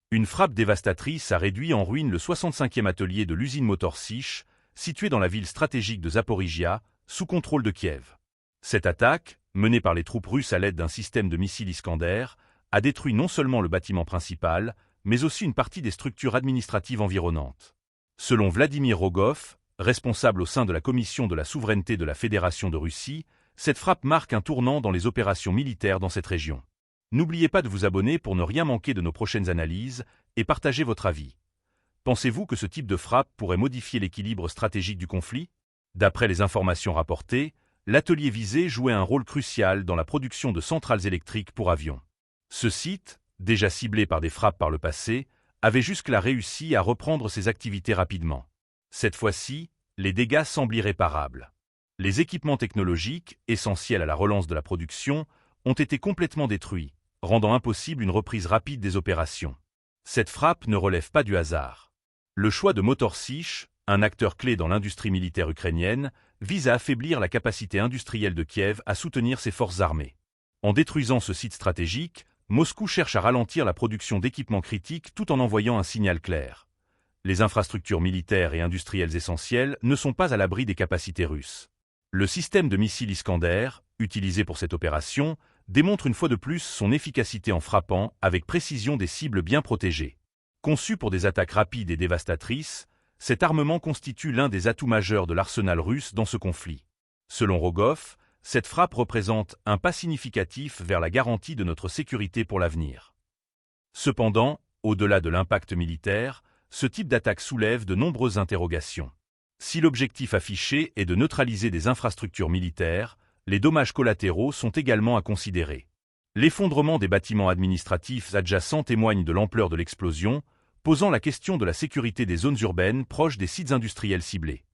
Une frappe dévastatrice a réduit en ruine le 65e atelier de l'usine Motor Sich, située dans la ville stratégique de Zaporizhia, sous contrôle de Kiev. Cette attaque, menée par les troupes russes à l'aide d'un système de missiles Iskander, a détruit non seulement le bâtiment principal, mais aussi une partie des structures administratives environnantes. Selon Vladimir Rogov, responsable au sein de la Commission de la souveraineté de la Fédération de Russie, cette frappe marque un tournant dans les opérations militaires dans cette région. N'oubliez pas de vous abonner pour ne rien manquer de nos prochaines analyses et partager votre avis. Pensez-vous que ce type de frappe pourrait modifier l'équilibre stratégique du conflit? D'après les informations rapportées, l'atelier visé jouait un rôle crucial dans la production de centrales électriques pour avions. Ce site, déjà ciblé par des frappes par le passé, avait jusque-là réussi à reprendre ses activités rapidement. Cette fois-ci, les dégâts semblent irréparables. Les équipements technologiques, essentiels à la relance de la production, ont été complètement détruits, rendant impossible une reprise rapide des opérations. Cette frappe ne relève pas du hasard. Le choix de Motor Sich, un acteur clé dans l'industrie militaire ukrainienne, vise à affaiblir la capacité industrielle de Kiev à soutenir ses forces armées. En détruisant ce site stratégique, Moscou cherche à ralentir la production d'équipements critiques tout en envoyant un signal clair. Les infrastructures militaires et industrielles essentielles ne sont pas à l'abri des capacités russes. Le système de missiles Iskander, utilisé pour cette opération, démontre une fois de plus son efficacité en frappant avec précision des cibles bien protégées. Conçu pour des attaques rapides et dévastatrices, cet armement constitue l'un des atouts majeurs de l'arsenal russe dans ce conflit. Selon Rogov, cette frappe représente un pas significatif vers la garantie de notre sécurité pour l'avenir. Cependant, au-delà de l'impact militaire, ce type d'attaque soulève de nombreuses interrogations. Si l'objectif affiché est de neutraliser des infrastructures militaires, les dommages collatéraux sont également à considérer. L'effondrement des bâtiments administratifs adjacents témoigne de l'ampleur de l'explosion, posant la question de la sécurité des zones urbaines proches des sites industriels ciblés.